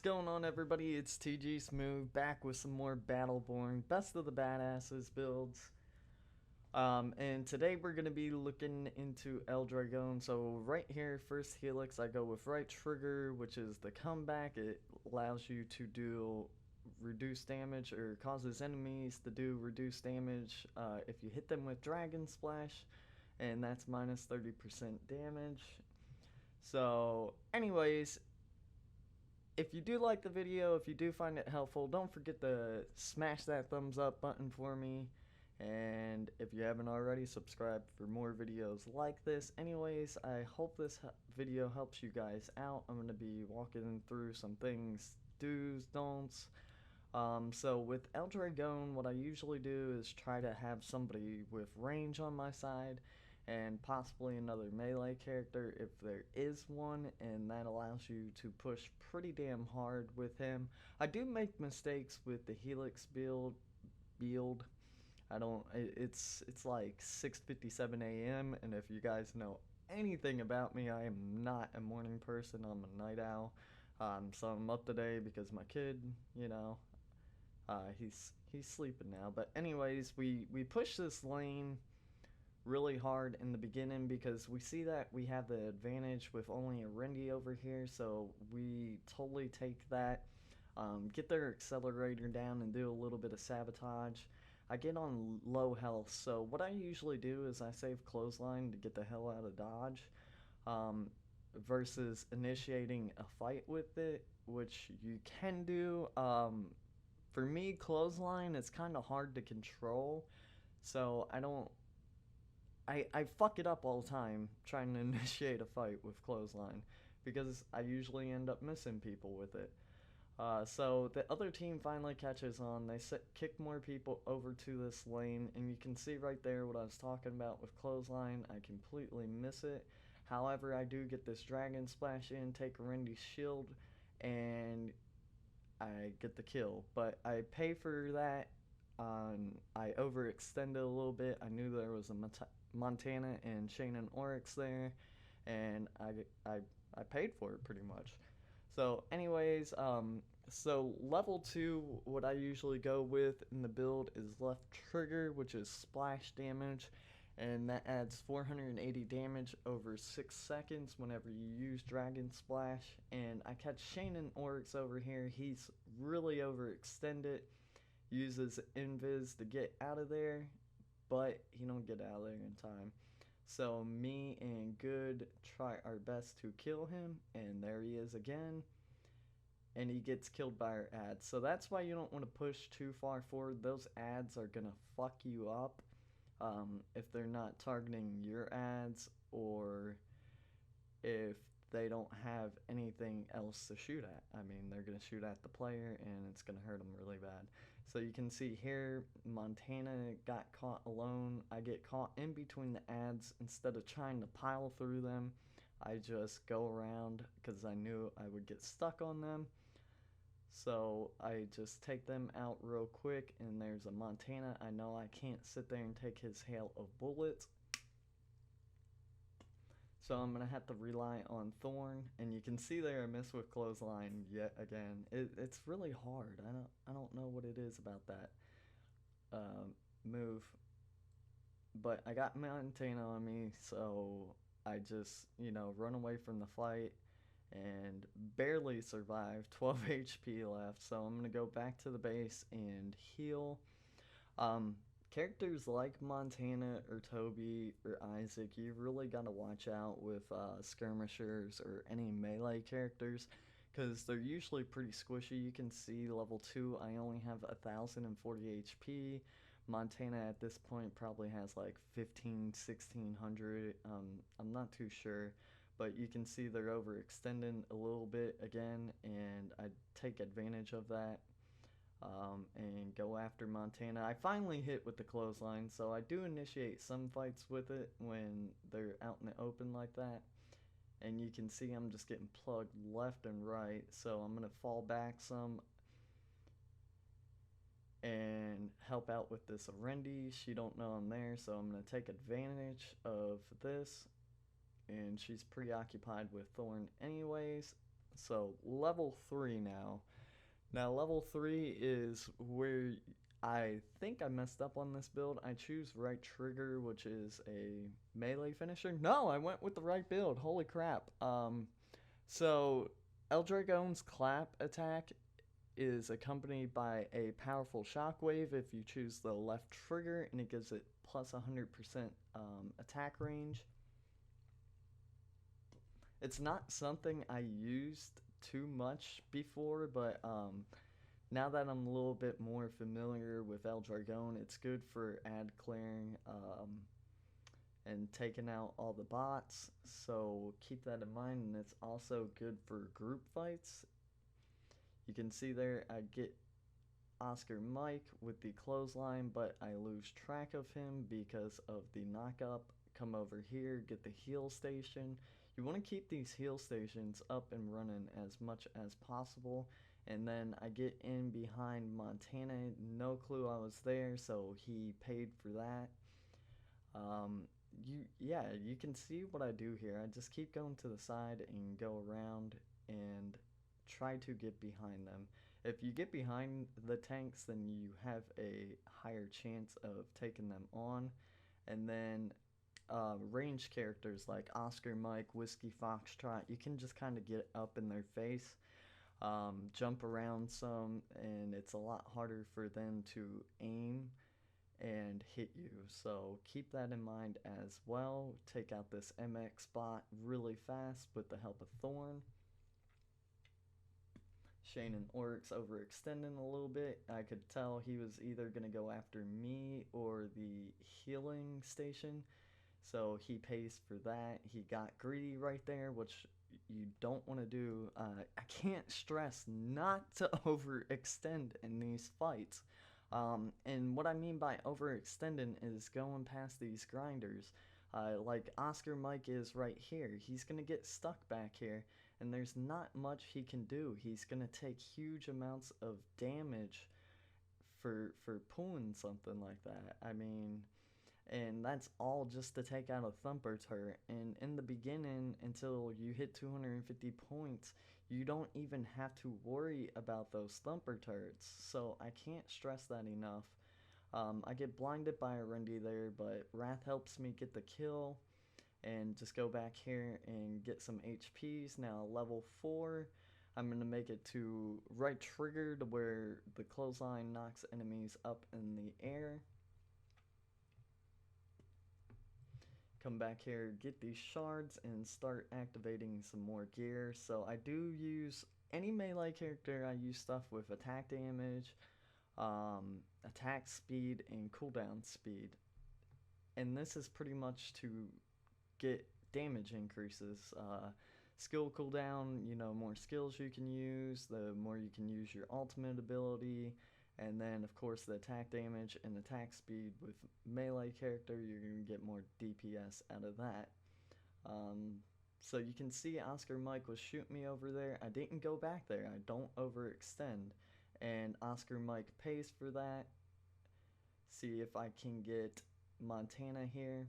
going on, everybody? It's TG Smooth back with some more Battleborn Best of the Badasses builds. And today we're going to be looking into El Dragon. So right here, first Helix, I go with right trigger, which is the comeback. It allows you to do reduced damage, or causes enemies to do reduced damage if you hit them with Dragon Splash, and that's minus 30% damage. So anyways, if you do like the video, if you do find it helpful, don't forget to smash that thumbs up button for me. And if you haven't already, subscribe for more videos like this. Anyways, I hope this video helps you guys out. I'm going to be walking through some things, do's, don'ts. So with El Dragon, what I usually do is try to have somebody with range on my side and possibly another melee character if there is one, and that allows you to push pretty damn hard with him. I do make mistakes with the Helix build. I don't. It's like 6:57 a.m. and if you guys know anything about me, I am not a morning person. I'm a night owl. So I'm up today because my kid, he's sleeping now. But anyways, we push this lane really hard in the beginning because we see that we have the advantage with only a Rendy over here, so we totally take that, get their accelerator down and do a little bit of sabotage. I get on low health, so what I usually do is I save clothesline to get the hell out of dodge, versus initiating a fight with it, which you can do. For me, clothesline is kind of hard to control, so I fuck it up all the time trying to initiate a fight with clothesline because I usually end up missing people with it. So the other team finally catches on. They kick more people over to this lane, and you can see right there what I was talking about with clothesline. I completely miss it. However, I do get this dragon splash in, take Rendy's shield, and I get the kill. But I pay for that. I overextended a little bit. I knew there was a Montana and Shane and Oryx there, and I paid for it pretty much. So anyways, so level 2, what I usually go with in the build is left trigger, which is splash damage, and that adds 480 damage over 6 seconds whenever you use Dragon Splash. And I catch Shane and Oryx over here. He's really overextended, uses invis to get out of there, but he don't get out of there in time. So me and Good try our best to kill him, and there he is again, and he gets killed by our ads. So that's why you don't want to push too far forward. Those ads are gonna fuck you up, if they're not targeting your ads, or if they don't have anything else to shoot at. I mean, they're going to shoot at the player, and it's going to hurt them really bad. So you can see here, Montana got caught alone. I get caught in between the ads. Instead of trying to pile through them, I just go around because I knew I would get stuck on them. So I just take them out real quick, and there's a Montana. I know I can't sit there and take his hail of bullets, so I'm going to have to rely on Thorn, and you can see there I miss with Clothesline yet again. It's really hard. I don't know what it is about that move, but I got Montana on me, so I just, run away from the fight and barely survived. 12 HP left, so I'm going to go back to the base and heal. Characters like Montana or Toby or Isaac, you really got to watch out with skirmishers or any melee characters, because they're usually pretty squishy. You can see level 2, I only have 1040 HP. Montana at this point probably has like 1600. I'm not too sure, but you can see they're overextending a little bit again, and I take advantage of that. And go after Montana. I finally hit with the clothesline, so I do initiate some fights with it when they're out in the open like that. And you can see I'm just getting plugged left and right, so I'm going to fall back some and help out with this Rendy. She don't know I'm there, so I'm going to take advantage of this. And she's preoccupied with Thorn anyways, So level 3 now. Now level 3 is where I think I messed up on this build. I choose right trigger, which is a melee finisher. No, I went with the right build. Holy crap. So Eldragon's clap attack is accompanied by a powerful shockwave if you choose the left trigger, and it gives it plus 100% attack range. It's not something I used too much before, but now that I'm a little bit more familiar with Eldragon, it's good for ad clearing and taking out all the bots. So keep that in mind, and it's also good for group fights. You can see there I get Oscar Mike with the clothesline, but I lose track of him because of the knockup. Come over here, get the heal station. You want to keep these heal stations up and running as much as possible. And then I get in behind Montana, no clue I was there, so he paid for that. You can see what I do here. I just keep going to the side and go around and try to get behind them. If you get behind the tanks, then you have a higher chance of taking them on. And then range characters like Oscar Mike, Whiskey Foxtrot, you can just kind of get up in their face, jump around some, and it's a lot harder for them to aim and hit you. So keep that in mind as well. Take out this MX bot really fast with the help of Thorn. Shane and Oryx overextending a little bit. I could tell he was either going to go after me or the healing station. So he pays for that. He got greedy right there, which you don't want to do. I can't stress not to overextend in these fights. And what I mean by overextending is going past these grinders. Like Oscar Mike is right here. He's going to get stuck back here, and there's not much he can do. He's going to take huge amounts of damage for pulling something like that. I mean, and that's all just to take out a thumper turret. And in the beginning, until you hit 250 points, you don't even have to worry about those thumper turrets. So I can't stress that enough. I get blinded by a Rendy there, but Wrath helps me get the kill and just go back here and get some HPs. Now level 4, I'm going to make it to right trigger to where the clothesline knocks enemies up in the air. Come back here, get these shards, and start activating some more gear. So I do use any melee character. I use stuff with attack damage, attack speed, and cooldown speed. And this is pretty much to get damage increases. Skill cooldown, more skills you can use, the more you can use your ultimate ability. And then, of course, the attack damage and attack speed with melee character, you're going to get more DPS out of that. So you can see Oscar Mike was shooting me over there. I didn't go back there. I don't overextend. And Oscar Mike pays for that. See if I can get Montana here.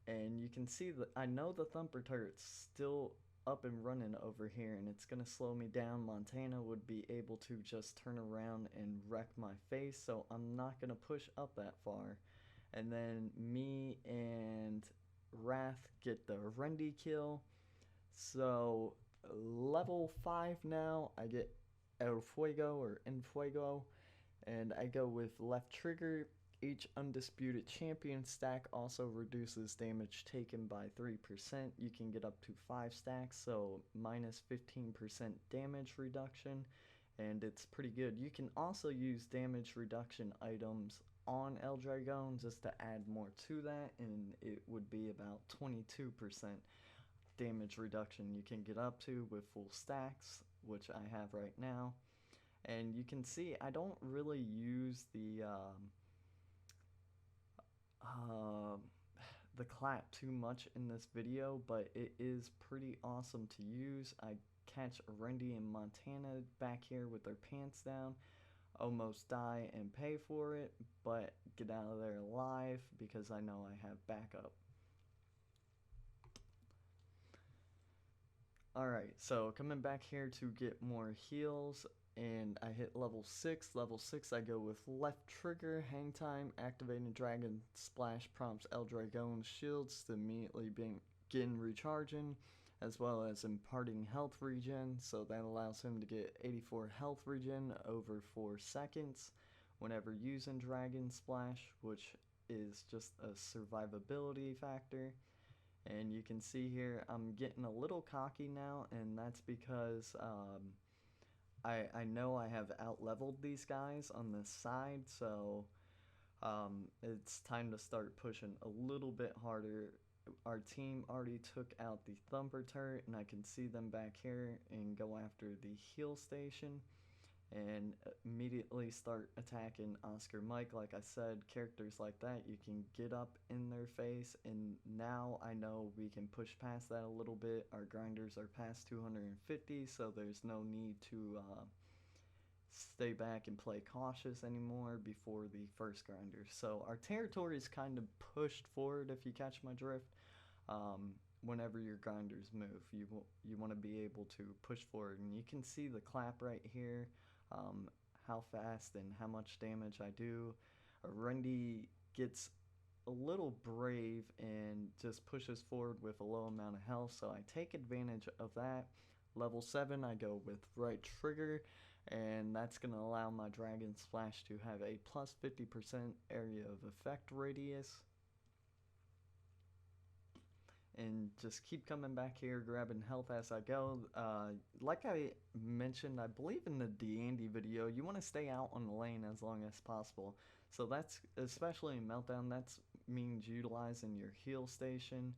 And you can see that I know the thumper turret's still up and running over here, and it's gonna slow me down. Montana would be able to just turn around and wreck my face, so I'm not gonna push up that far. And then me and Wrath get the Rendy kill. So level 5 now, I get El Fuego or En Fuego, and I go with left trigger. Each undisputed champion stack also reduces damage taken by 3%. You can get up to 5 stacks, so minus 15% damage reduction, and it's pretty good. You can also use damage reduction items on Eldragon just to add more to that, and it would be about 22% damage reduction you can get up to with full stacks, which I have right now. And you can see I don't really use the clap too much in this video, but it is pretty awesome to use. I catch Rendy and Montana back here with their pants down, almost die and pay for it, but get out of there alive because I know I have backup. Alright, so coming back here to get more heals, and I hit level 6. Level 6, I go with left trigger, hang time, activating Dragon Splash prompts El Dragon's shields to immediately begin recharging, as well as imparting health regen, so that allows him to get 84 health regen over 4 seconds whenever using Dragon Splash, which is just a survivability factor. And you can see here I'm getting a little cocky now, and that's because I know I have out-leveled these guys on this side, so it's time to start pushing a little bit harder. Our team already took out the Thumper turret, and I can see them back here and go after the heal station and immediately start attacking Oscar Mike. Like I said, characters like that, you can get up in their face, and now I know we can push past that a little bit. Our grinders are past 250, so there's no need to stay back and play cautious anymore before the first grinder. So our territory is kind of pushed forward, if you catch my drift. Whenever your grinders move, you want to be able to push forward, and you can see the clap right here. How fast and how much damage I do. Rendy gets a little brave and just pushes forward with a low amount of health, so I take advantage of that. Level 7, I go with right trigger, and that's going to allow my Dragon Splash to have a plus 50% area of effect radius. And just keep coming back here, grabbing health as I go. Like I mentioned, I believe in the Dmg video, you want to stay out on the lane as long as possible. So that's, especially in Meltdown, that means utilizing your heal station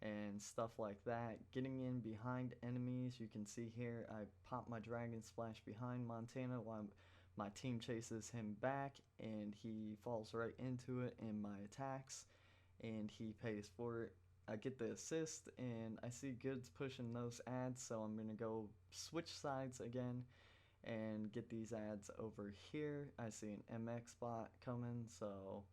and stuff like that. Getting in behind enemies, you can see here, I pop my Dragon Splash behind Montana while my team chases him back, and he falls right into it in my attacks, and he pays for it. I get the assist, and I see Goods pushing those ads, so I'm going to go switch sides again and get these ads over here. I see an MX bot coming, so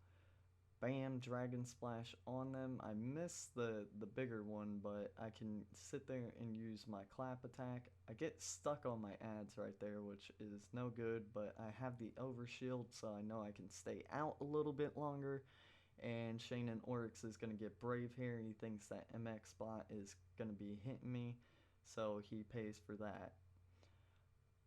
bam, Dragon Splash on them. I missed the bigger one, but I can sit there and use my clap attack. I get stuck on my ads right there, which is no good, but I have the overshield, so I know I can stay out a little bit longer. And Shane and Oryx is going to get brave here. He thinks that MX bot is going to be hitting me, so he pays for that.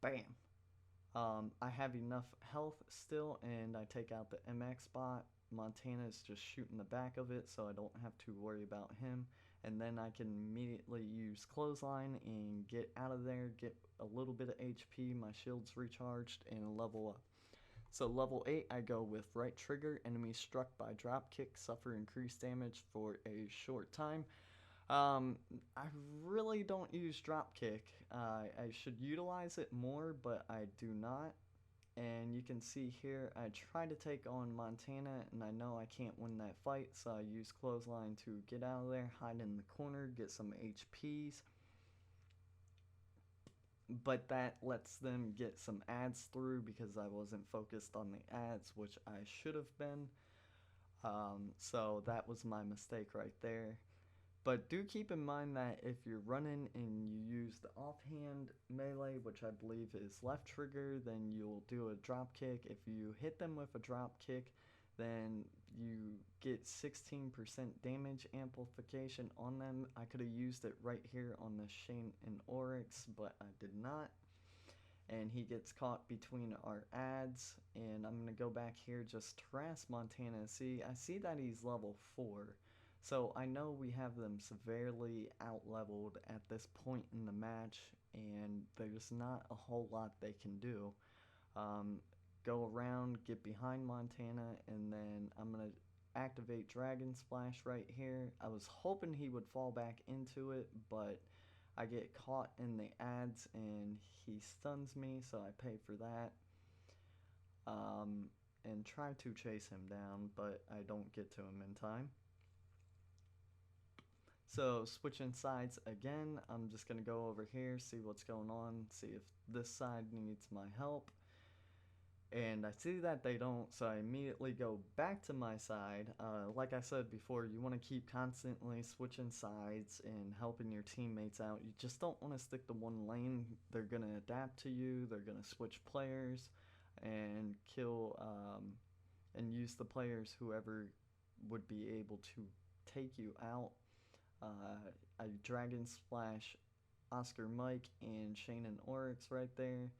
Bam! I have enough health still, and I take out the MX bot. Montana is just shooting the back of it, so I don't have to worry about him. And then I can immediately use Clothesline and get out of there, get a little bit of HP, my shield's recharged, and level up. So level 8, I go with right trigger. Enemies struck by dropkick suffer increased damage for a short time. I really don't use dropkick. I should utilize it more, but I do not. And you can see here, I try to take on Montana, and I know I can't win that fight, so I use Clothesline to get out of there, hide in the corner, get some HPs. But that lets them get some ads through because I wasn't focused on the ads, which I should have been. So that was my mistake right there. But do keep in mind that if you're running and you use the offhand melee, which I believe is left trigger, then you'll do a drop kick. If you hit them with a drop kick, then you get 16% damage amplification on them. I could have used it right here on the Shane and Oryx, but I did not. And he gets caught between our ads, and I'm going to go back here just to harass Montana. See, I see that he's level 4, so I know we have them severely out-leveled at this point in the match, and there's not a whole lot they can do. Go around, get behind Montana, and then I'm going to activate Dragon Splash right here. I was hoping he would fall back into it, but I get caught in the ads and he stuns me, so I pay for that. And try to chase him down, but I don't get to him in time. So switching sides again, I'm just going to go over here, see what's going on, see if this side needs my help. and I see that they don't, so I immediately go back to my side. Like I said before, you want to keep constantly switching sides and helping your teammates out. You just don't want to stick to one lane. They're going to adapt to you, they're going to switch players and kill and use the players whoever would be able to take you out. I Dragon Splash Oscar Mike and Shane and Oryx right there.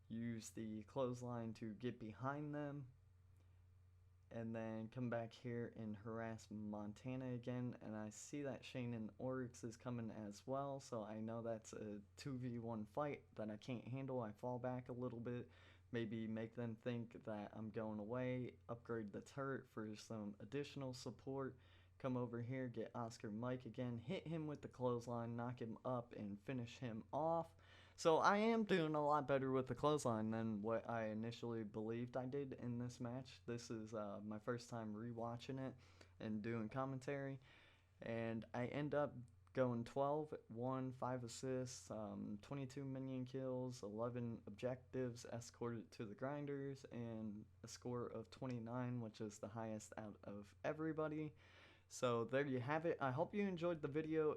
Use the clothesline to get behind them, and then come back here and harass Montana again. And I see that Shane and Oryx is coming as well, so I know that's a 2v1 fight that I can't handle. I fall back a little bit, maybe make them think that I'm going away, upgrade the turret for some additional support, come over here, get Oscar Mike again, hit him with the clothesline, knock him up, and finish him off. So I am doing a lot better with the clothesline than what I initially believed I did in this match. This is my first time rewatching it and doing commentary, and I end up going 12, 1, 5 assists, 22 minion kills, 11 objectives escorted to the grinders, and a score of 29, which is the highest out of everybody. So there you have it. I hope you enjoyed the video.